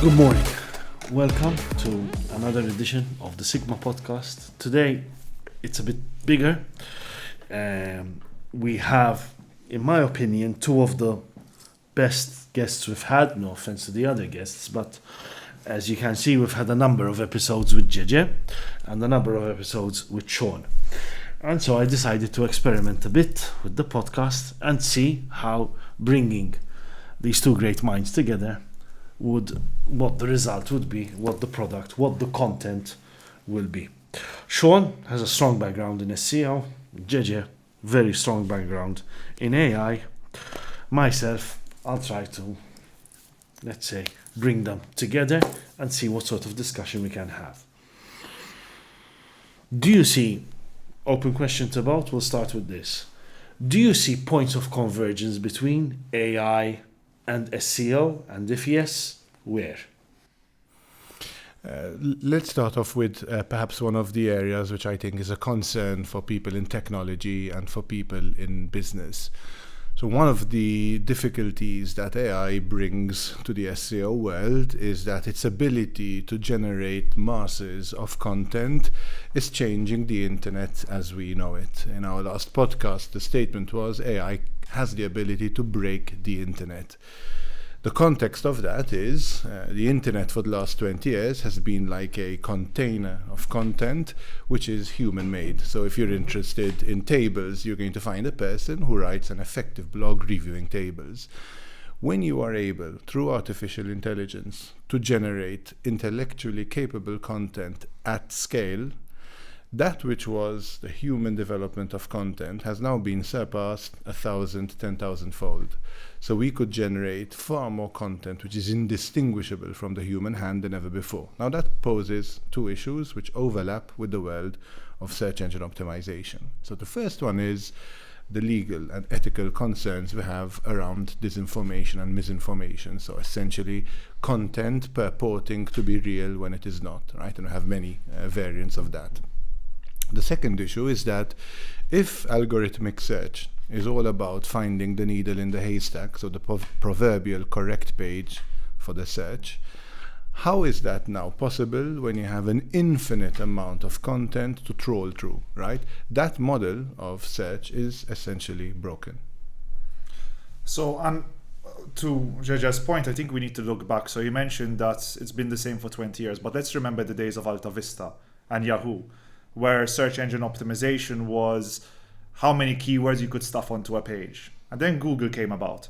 Good morning. Welcome to another edition of the SiGMA podcast. Today, it's a bit bigger. We have, in my opinion, two of the best guests we've had. No offense to the other guests, but as you can see, we've had a number of episodes with Gege and a number of episodes with Sean. And so I decided to experiment a bit with the podcast and see how bringing these two great minds together what the result would be, what the product, what the content will be. Sean has a strong background in SEO, Gege, very strong background in AI. Myself, I'll try to, let's say, bring them together and see what sort of discussion we can have. Do you see, open questions about, we'll start with this. Do you see points of convergence between AI and SEO? And if yes, where? Let's start off with perhaps one of the areas which I think is a concern for people in technology and for people in business. So one of the difficulties that AI brings to the SEO world is that its ability to generate masses of content is changing the internet as we know it. In our last podcast, the statement was AI has the ability to break the internet. The context of that is the internet for the last 20 years has been like a container of content which is human-made. So if you're interested in tables, you're going to find a person who writes an effective blog reviewing tables. When you are able, through artificial intelligence, to generate intellectually capable content at scale, that which was the human development of content has now been surpassed 1,000, 10,000 fold. So we could generate far more content which is indistinguishable from the human hand than ever before. Now that poses two issues which overlap with the world of search engine optimization. So the first one is the legal and ethical concerns we have around disinformation and misinformation. So essentially content purporting to be real when it is not, right? And we have many variants of that. The second issue is that if algorithmic search is all about finding the needle in the haystack, so the proverbial correct page for the search, how is that now possible when you have an infinite amount of content to troll through, right? That model of search is essentially broken. So, to Gege's point, I think we need to look back. So you mentioned that it's been the same for 20 years, but let's remember the days of Alta Vista and Yahoo, where search engine optimization was how many keywords you could stuff onto a page. And then Google came about.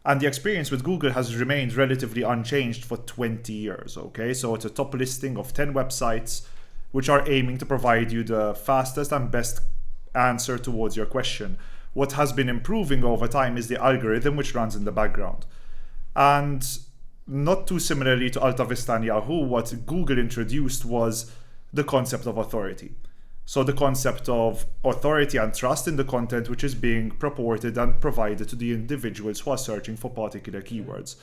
And the experience with Google has remained relatively unchanged for 20 years, okay? So it's a top listing of 10 websites which are aiming to provide you the fastest and best answer towards your question. What has been improving over time is the algorithm which runs in the background. And not too similarly to Alta Vista and Yahoo, what Google introduced was the concept of authority. So the concept of authority and trust in the content which is being purported and provided to the individuals who are searching for particular keywords.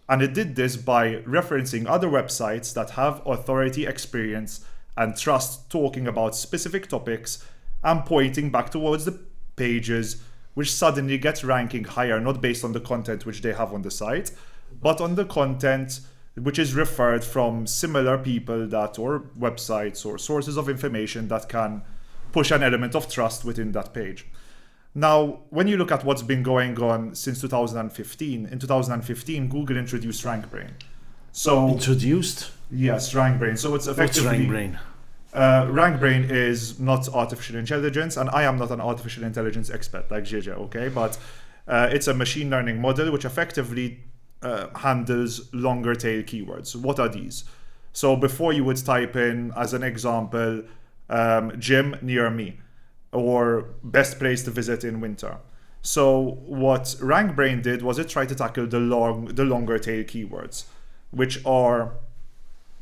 And it did this by referencing other websites that have authority, experience, and trust talking about specific topics and pointing back towards the pages which suddenly get ranking higher, not based on the content which they have on the site, but on the content which is referred from similar people that, or websites or sources of information that can push an element of trust within that page. Now, when you look at what's been going on since 2015, in 2015, Google introduced RankBrain. So Introduced? Yes, RankBrain. So it's effectively... What's RankBrain? RankBrain is not artificial intelligence, and I am not an artificial intelligence expert like Gege, okay? But it's a machine learning model which effectively handles longer tail keywords. What are these? So before you would type in, as an example, gym near me or best place to visit in winter. So what RankBrain did was it tried to tackle the longer tail keywords, which are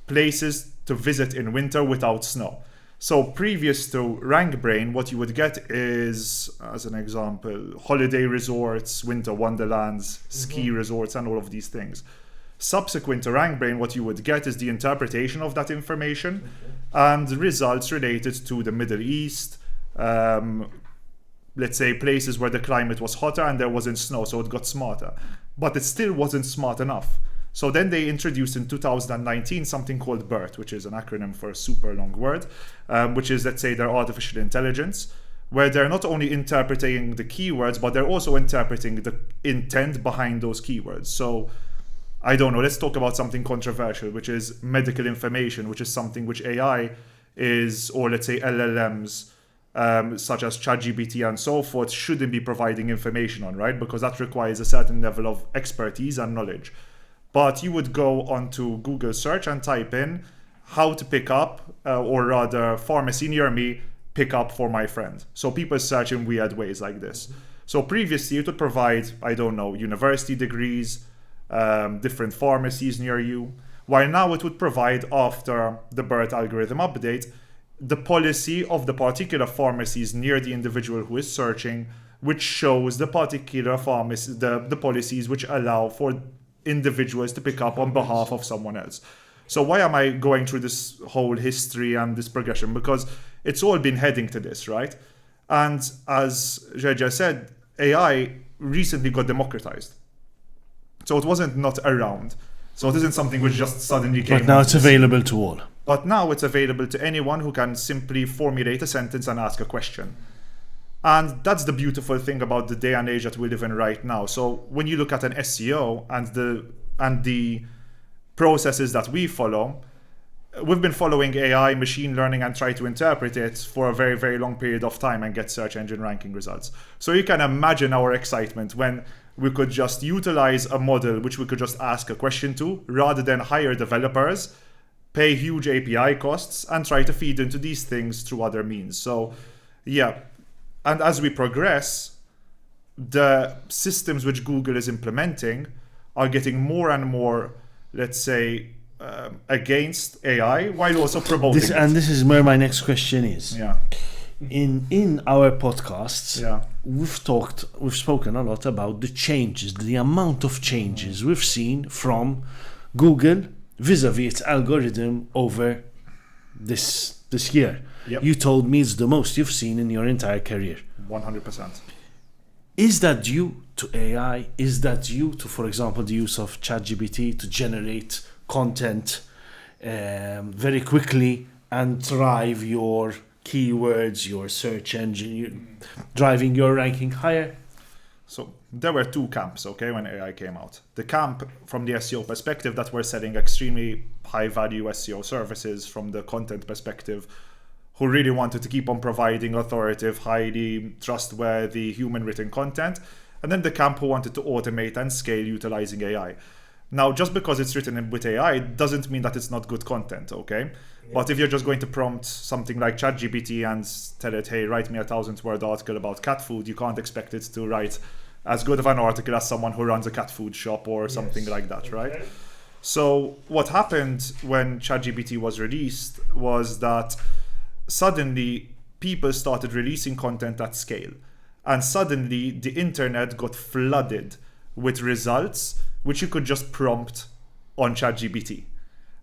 places to visit in winter without snow. So previous to RankBrain, what you would get is, as an example, holiday resorts, winter wonderlands, ski resorts, and all of these things. Subsequent to RankBrain, what you would get is the interpretation of that information and results related to the Middle East, let's say places where the climate was hotter and there wasn't snow, so it got smarter. But it still wasn't smart enough. So then they introduced in 2019 something called BERT, which is an acronym for a super long word, which is, let's say, their artificial intelligence, where they're not only interpreting the keywords, but they're also interpreting the intent behind those keywords. So I don't know, let's talk about something controversial, which is medical information, which is something which AI is, or let's say LLMs, such as ChatGPT and so forth, shouldn't be providing information on, right? Because that requires a certain level of expertise and knowledge. But you would go onto Google search and type in how to pick up, or rather pharmacy near me, pick up for my friend. So people search in weird ways like this. So previously it would provide, I don't know, university degrees, different pharmacies near you, while now it would provide, after the BERT algorithm update, the policy of the particular pharmacies near the individual who is searching, which shows the particular pharmacy, the policies which allow for individuals to pick up on behalf of someone else. So why am I going through this whole history and this progression? Because it's all been heading to this, right? And as Gege said, AI recently got democratized. So it wasn't not around. So it isn't something which just suddenly came. But now it's available to all. But now it's available to anyone who can simply formulate a sentence and ask a question. And that's the beautiful thing about the day and age that we live in right now. So when you look at an SEO and the processes that we follow, we've been following AI, machine learning, and try to interpret it for a very, very long period of time and get search engine ranking results. So you can imagine our excitement when we could just utilize a model which we could just ask a question to, rather than hire developers, pay huge API costs, and try to feed into these things through other means. So yeah, and as we progress, the systems which Google is implementing are getting more and more, let's say, against AI, while also promoting it. And this is where my next question is. Yeah. In our podcasts, Yeah. we've spoken a lot about the changes, the amount of changes we've seen from Google vis-a-vis its algorithm over this year. Yep. You told me it's the most you've seen in your entire career. 100%. Is that due to AI? Is that due to, for example, the use of ChatGPT to generate content very quickly and drive your keywords, your search engine, driving your ranking higher? So there were two camps, okay, when AI came out. The camp from the SEO perspective that were selling extremely high value SEO services from the content perspective, who really wanted to keep on providing authoritative, highly trustworthy human written content. And then the camp who wanted to automate and scale utilizing AI. Now, just because it's written with AI doesn't mean that it's not good content, okay? Yeah. But if you're just going to prompt something like ChatGPT and tell it, hey, write me a 1,000-word article about cat food, you can't expect it to write as good of an article as someone who runs a cat food shop or something like that, right? Okay. So what happened when ChatGPT was released was that suddenly people started releasing content at scale. And suddenly the internet got flooded with results which you could just prompt on ChatGPT.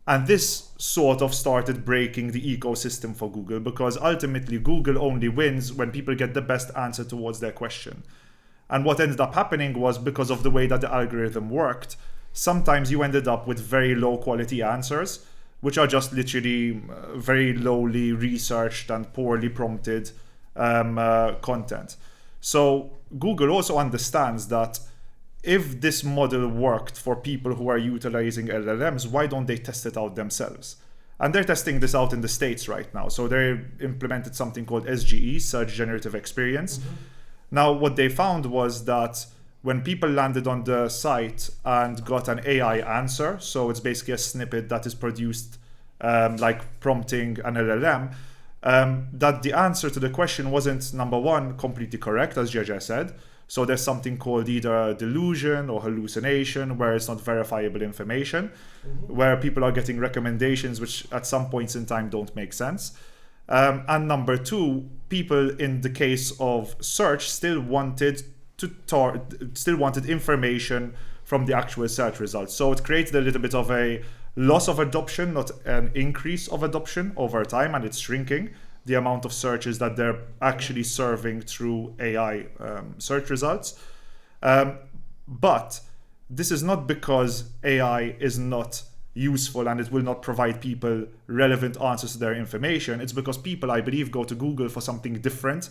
And this sort of started breaking the ecosystem for Google, because ultimately Google only wins when people get the best answer towards their question. And what ended up happening was, because of the way that the algorithm worked, sometimes you ended up with very low quality answers, which are just literally very lowly researched and poorly prompted content. So Google also understands that if this model worked for people who are utilizing LLMs, why don't they test it out themselves? And they're testing this out in the States right now. So they implemented something called SGE, Search Generative Experience. Mm-hmm. Now, what they found was that when people landed on the site and got an AI answer, so it's basically a snippet that is produced like prompting an LLM, that the answer to the question wasn't, number one, completely correct, as Gege said. So there's something called either delusion or hallucination, where it's not verifiable information, where people are getting recommendations which at some points in time don't make sense. And number two, people in the case of search still wanted information from the actual search results. So it created a little bit of a loss of adoption, not an increase of adoption over time, and it's shrinking the amount of searches that they're actually serving through AI search results. But this is not because AI is not useful and it will not provide people relevant answers to their information. It's because people, I believe, go to Google for something different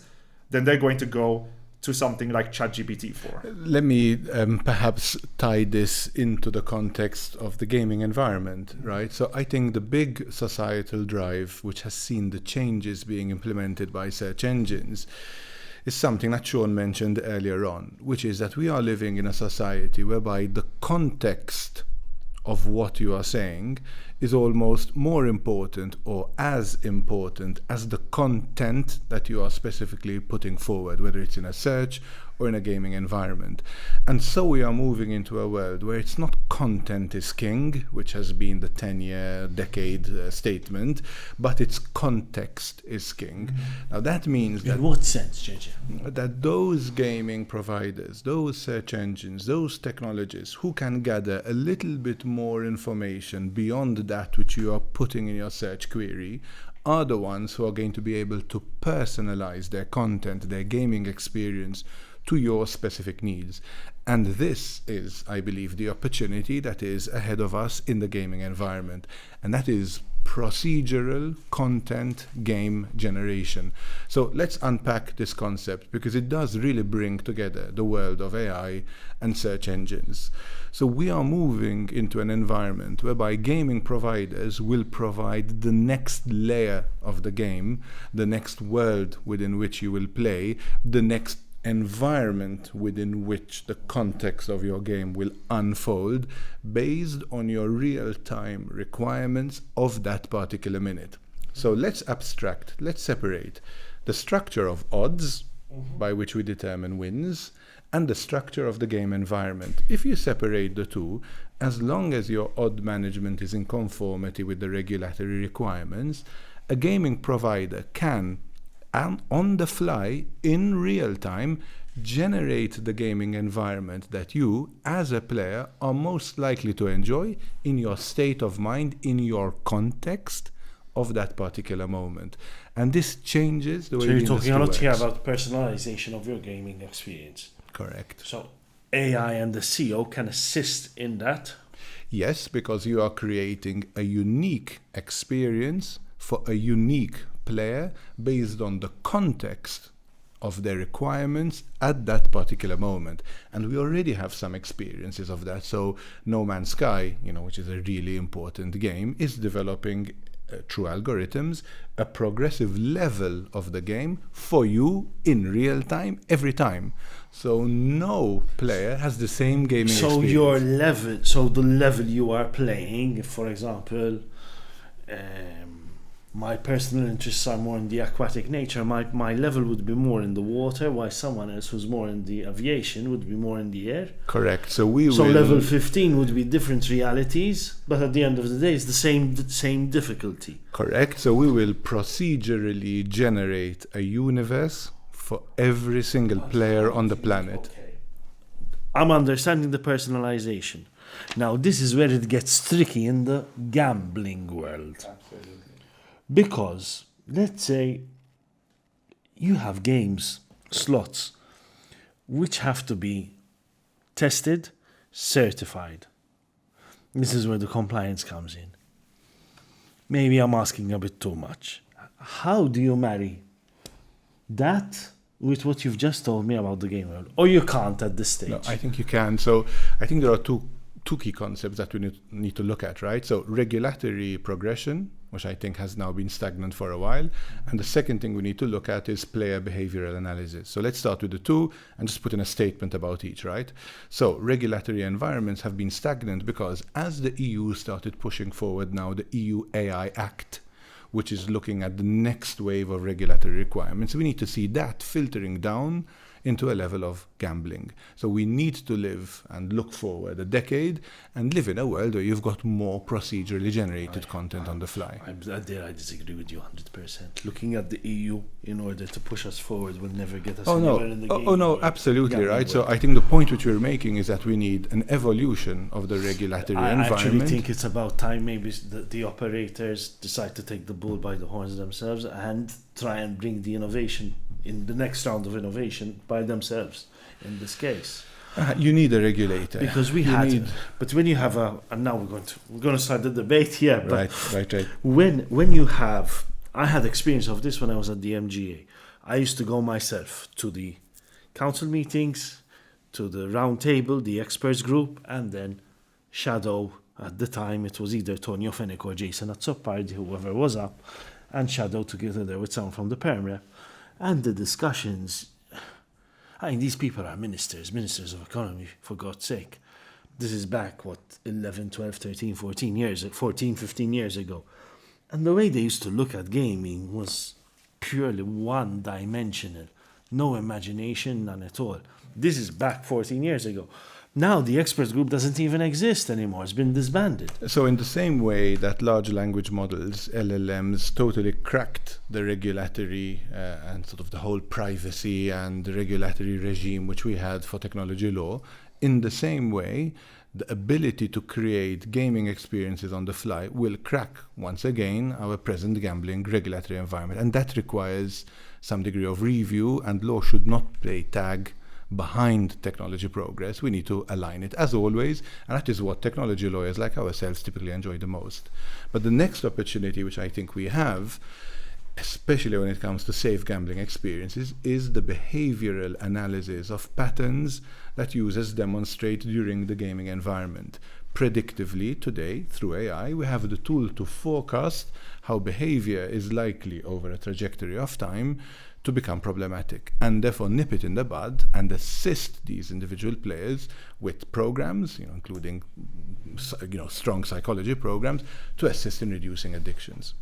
than they're going to go to something like ChatGPT for. Let me perhaps tie this into the context of the gaming environment, right? So I think the big societal drive, which has seen the changes being implemented by search engines, is something that Sean mentioned earlier on, which is that we are living in a society whereby the context of what you are saying is almost more important or as important as the content that you are specifically putting forward, whether it's in a search or in a gaming environment. And so we are moving into a world where it's not content is king, which has been the 10-year, decade statement, but it's context is king. Now that means that... In what sense, Gege? That those gaming providers, those search engines, those technologies who can gather a little bit more information beyond that which you are putting in your search query are the ones who are going to be able to personalize their content, their gaming experience to your specific needs. And this is, I believe, the opportunity that is ahead of us in the gaming environment. And that is procedural content game generation. So let's unpack this concept, because it does really bring together the world of AI and search engines. So we are moving into an environment whereby gaming providers will provide the next layer of the game, the next world within which you will play, the next environment within which the context of your game will unfold based on your real-time requirements of that particular minute. So let's abstract, let's separate the structure of odds by which we determine wins and the structure of the game environment. If you separate the two, as long as your odd management is in conformity with the regulatory requirements, a gaming provider can, and on the fly, in real time, generate the gaming environment that you, as a player, are most likely to enjoy in your state of mind, in your context of that particular moment. And this changes the way So you're the talking a lot industry here works. about personalization of your gaming experience. Correct. So AI and the SEO can assist in that. Yes, because you are creating a unique experience for a unique player based on the context of their requirements at that particular moment. And we already have some experiences of that. So No Man's Sky, which is a really important game, is developing through algorithms a progressive level of the game for you in real time every time. So no player has the same gaming experience. Your level, so the level you are playing, for example, my personal interests are more in the aquatic nature. My level would be more in the water, while someone else who's more in the aviation would be more in the air. Correct. So level 15 would be different realities, but at the end of the day, it's the same difficulty. Correct. So we will procedurally generate a universe for every single player on the planet. Okay. I'm understanding the personalization. Now, this is where it gets tricky in the gambling world. Absolutely. Because, let's say, you have games, slots, which have to be tested, certified. This is where the compliance comes in. Maybe I'm asking a bit too much. How do you marry that with what you've just told me about the game world? Or you can't at this stage? No, I think you can. So I think there are two key concepts that we need to look at, right? So regulatory progression, which I think has now been stagnant for a while. And the second thing we need to look at is player behavioral analysis. So let's start with the two and just put in a statement about each, right? So regulatory environments have been stagnant because as the EU started pushing forward now the EU AI Act, which is looking at the next wave of regulatory requirements, we need to see that filtering down into a level of gambling. So we need to live and look forward a decade and live in a world where you've got more procedurally generated content on the fly. I disagree with you 100%. Looking at the EU in order to push us forward will never get us anywhere in the game. Oh no, absolutely, right? So I think the point which we're making is that we need an evolution of the regulatory environment. I actually think it's about time maybe the operators decide to take the bull by the horns themselves and try and bring the innovation in the next round of innovation by themselves in this case. You need a regulator. Because we You had, need- but when you have and now we're going to start the debate here. But Right. when you have, I had experience of this when I was at the MGA. I used to go myself to the council meetings, to the round table, the experts group, and then shadow. At the time, it was either Tonio Fennick or Jason Azzopardi, whoever was up, and shadow together there with someone from the Perm Rep. And the discussions, I mean, these people are ministers of economy, for God's sake. This is back, 11, 12, 13, 15 years ago. And the way they used to look at gaming was purely one-dimensional. No imagination, none at all. This is back 14 years ago. Now the experts group doesn't even exist anymore. It's been disbanded. So in the same way that large language models, LLMs, totally cracked the regulatory and sort of the whole privacy and the regulatory regime which we had for technology law, in the same way, the ability to create gaming experiences on the fly will crack, once again, our present gambling regulatory environment. And that requires some degree of review, and law should not play tag behind technology progress. We need to align it, as always, and that is what technology lawyers like ourselves typically enjoy the most. But the next opportunity, which I think we have, especially when it comes to safe gambling experiences, is the behavioral analysis of patterns that users demonstrate during the gaming environment. Predictively, today, through AI, we have the tool to forecast how behavior is likely over a trajectory of time to become problematic, and therefore nip it in the bud and assist these individual players with programs, including strong psychology programs, to assist in reducing addictions.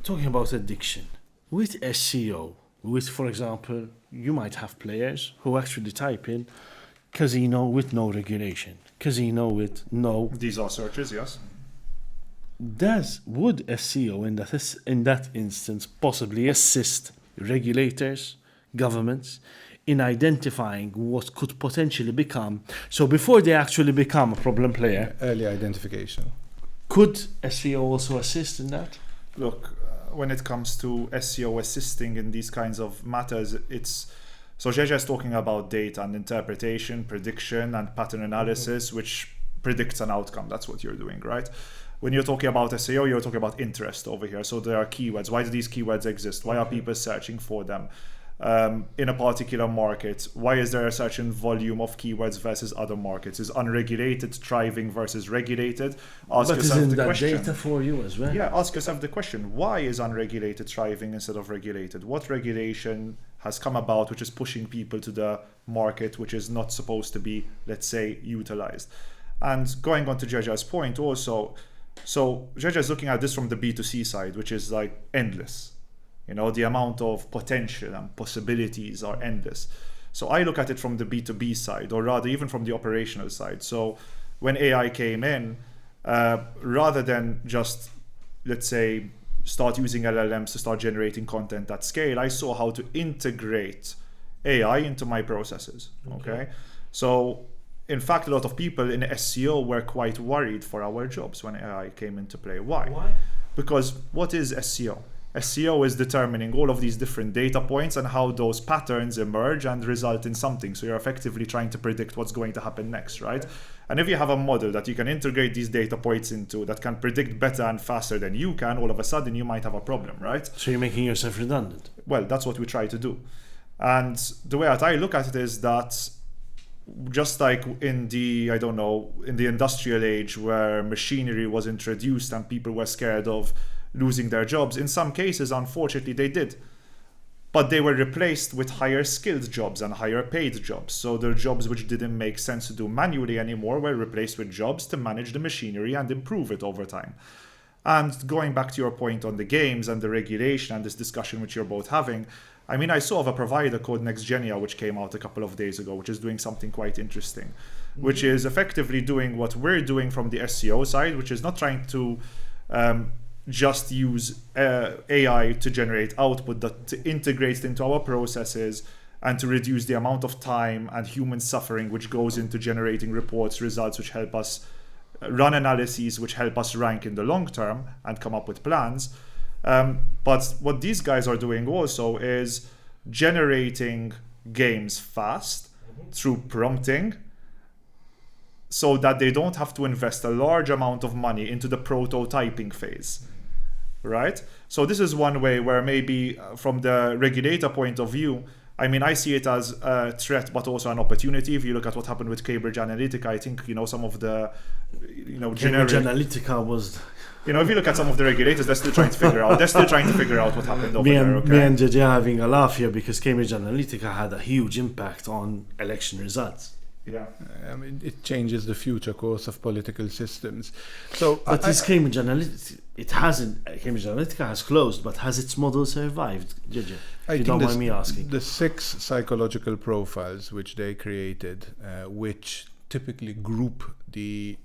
Talking about addiction, with SEO, for example, you might have players who actually type in casino with no regulation, casino with no. These are searches, yes. Would SEO in that instance possibly assist regulators, governments, in identifying what could potentially become, so before they actually become a problem player? Early identification. Could SEO also assist in that? Look, when it comes to SEO assisting in these kinds of matters, so Gege is talking about data and interpretation, prediction, and pattern analysis, which predicts an outcome. That's what you're doing, right? When you're talking about SEO, you're talking about interest over here. So there are keywords. Why do these keywords exist? Why are people searching for them? In a particular market, why is there a certain volume of keywords versus other markets? Is unregulated thriving versus regulated? Ask yourself isn't the that question. data for you as well? Yeah, ask yourself the question, why is unregulated thriving instead of regulated? What regulation has come about which is pushing people to the market which is not supposed to be, let's say, utilized? And going on to Gege's point also, so Gege is looking at this from the B2C side, which is like endless. The amount of potential and possibilities are endless. So I look at it from the B2B side, or rather even from the operational side. So when AI came in, rather than just, let's say, start using LLMs to start generating content at scale, I saw how to integrate AI into my processes. Okay? So in fact, a lot of people in SEO were quite worried for our jobs when AI came into play. Why? Because what is SEO? SEO is determining all of these different data points and how those patterns emerge and result in something. So you're effectively trying to predict what's going to happen next, right? And if you have a model that you can integrate these data points into that can predict better and faster than you can, all of a sudden you might have a problem, right? So you're making yourself redundant. Well, that's what we try to do. And the way that I look at it is that just like in the industrial age where machinery was introduced and people were scared of losing their jobs, in some cases, unfortunately, they did. But they were replaced with higher skilled jobs and higher paid jobs. So the jobs which didn't make sense to do manually anymore were replaced with jobs to manage the machinery and improve it over time. And going back to your point on the games and the regulation and this discussion which you're both having, I mean, I saw of a provider called NextGenia, which came out a couple of days ago, which is doing something quite interesting, which is effectively doing what we're doing from the SEO side, which is not trying to just use AI to generate output, but to integrate it into our processes and to reduce the amount of time and human suffering which goes into generating reports, results which help us run analyses, which help us rank in the long term and come up with plans. But what these guys are doing also is generating games fast through prompting so that they don't have to invest a large amount of money into the prototyping phase, right? So this is one way where maybe from the regulator point of view, I mean, I see it as a threat, but also an opportunity. If you look at what happened with Cambridge Analytica, I think, some of the, Cambridge Analytica was... if you look at some of the regulators, they're still trying to figure out. What happened over there. Okay? Me and Gege are having a laugh here because Cambridge Analytica had a huge impact on election results. Yeah. I mean, it changes the future course of political systems. So, but Cambridge Analytica, Cambridge Analytica has closed, but has its model survived, Gege? You don't mind me asking. The 6 psychological profiles which they created, which typically group the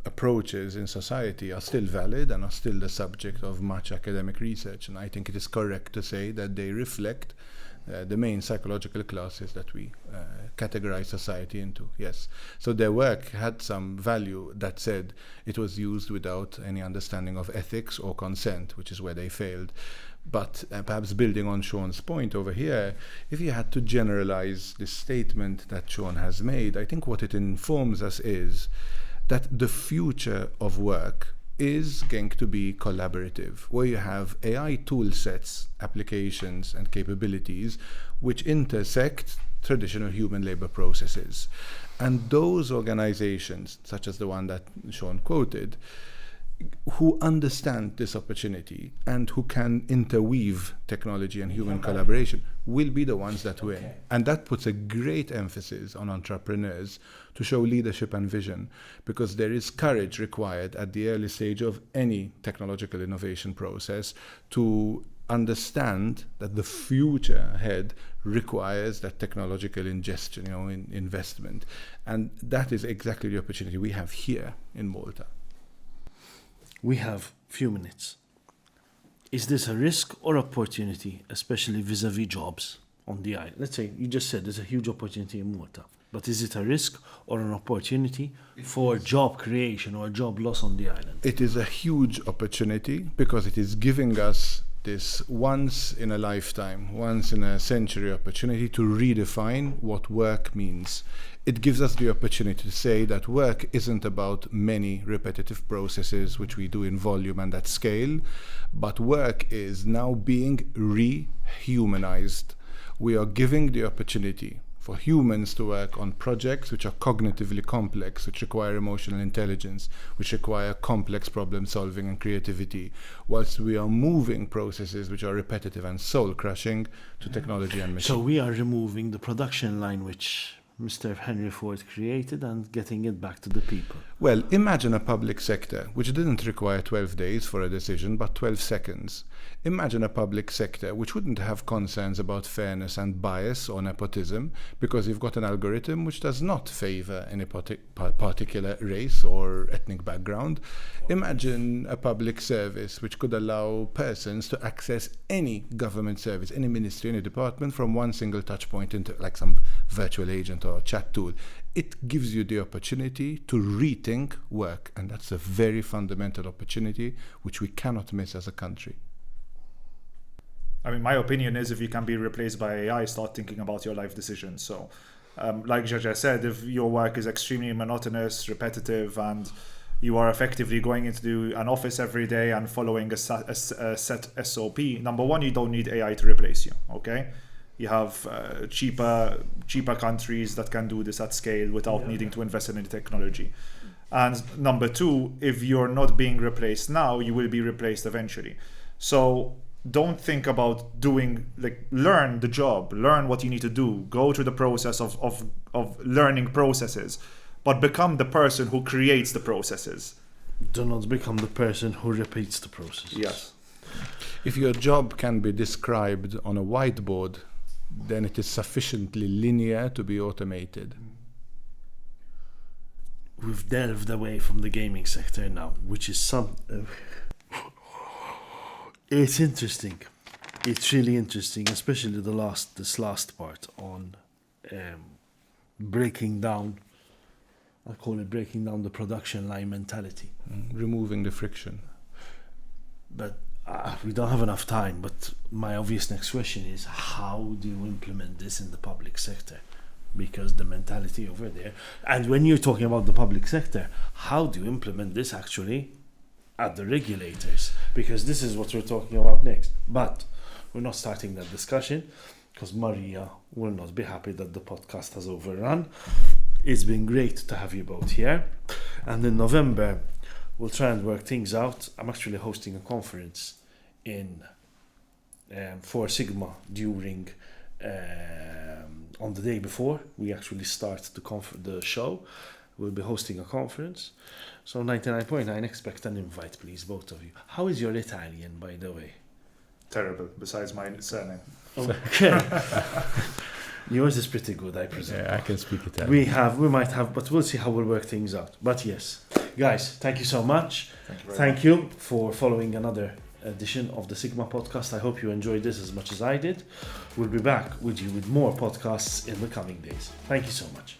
approaches in society, are still valid and are still the subject of much academic research. And I think it is correct to say that they reflect the main psychological classes that we categorize society into. Yes. So their work had some value. That said, it was used without any understanding of ethics or consent, which is where they failed. But perhaps building on Sean's point over here, if you had to generalize this statement that Sean has made, I think what it informs us is that the future of work is going to be collaborative, where you have AI tool sets, applications, and capabilities which intersect traditional human labor processes. And those organizations, such as the one that Sean quoted, who understand this opportunity and who can interweave technology and human collaboration will be the ones that win. And that puts a great emphasis on entrepreneurs to show leadership and vision, because there is courage required at the early stage of any technological innovation process to understand that the future ahead requires that technological ingestion, investment. And that is exactly the opportunity we have here in Malta. We have few minutes. Is this a risk or opportunity, especially vis-a-vis jobs on the island? Let's say you just said there's a huge opportunity in Malta, but is it a risk or an opportunity for job creation or job loss on the island? It is a huge opportunity because it is giving us this once in a lifetime, once in a century opportunity to redefine what work means. It gives us the opportunity to say that work isn't about many repetitive processes which we do in volume and at scale, but work is now being rehumanized. We are giving the opportunity for humans to work on projects which are cognitively complex, which require emotional intelligence, which require complex problem solving and creativity, whilst we are moving processes which are repetitive and soul-crushing to technology and machine. So we are removing the production line which Mr. Henry Ford created and getting it back to the people. Well, imagine a public sector which didn't require 12 days for a decision, but 12 seconds. Imagine a public sector which wouldn't have concerns about fairness and bias or nepotism, because you've got an algorithm which does not favor any particular race or ethnic background. Imagine a public service which could allow persons to access any government service, any ministry, any department from one single touch point into like some virtual agent or chat tool. It gives you the opportunity to rethink work, and that's a very fundamental opportunity which we cannot miss as a country. I mean, my opinion is if you can be replaced by AI, start thinking about your life decisions. So, like Gege said, if your work is extremely monotonous, repetitive, and you are effectively going into an office every day and following a set SOP, number one, you don't need AI to replace you, okay? You have cheaper countries that can do this at scale without needing to invest in any technology. And number two, if you're not being replaced now, you will be replaced eventually. So don't think about learn the job, learn what you need to do, go through the process of learning processes, but become the person who creates the processes. Do not become the person who repeats the process. Yes. If your job can be described on a whiteboard, then it is sufficiently linear to be automated. We've delved away from the gaming sector now, which is it's interesting. It's really interesting, especially this last part on breaking down. I call it breaking down the production line mentality. Removing the friction. But we don't have enough time. But my obvious next question is, how do you implement this in the public sector? because the mentality over there. And when you're talking about the public sector, how do you implement this actually at the regulators? Because this is what we're talking about next. But we're not starting that discussion because Maria will not be happy that the podcast has overrun. It's been great to have you both here. And in November, we'll try and work things out. I'm actually hosting a conference for SiGMA during on the day before we actually start the show. We'll be hosting a conference. So 99.9, expect an invite, please, both of you. How is your Italian, by the way? Terrible, besides my surname. Okay. Yours is pretty good, I presume. Yeah, I can speak Italian. We might have, but we'll see how we'll work things out. But yes, guys, thank you so much. Thank you very You much. for following another edition of the SiGMA podcast. I hope you enjoyed this as much as I did. We'll be back with you with more podcasts in the coming days. Thank you so much.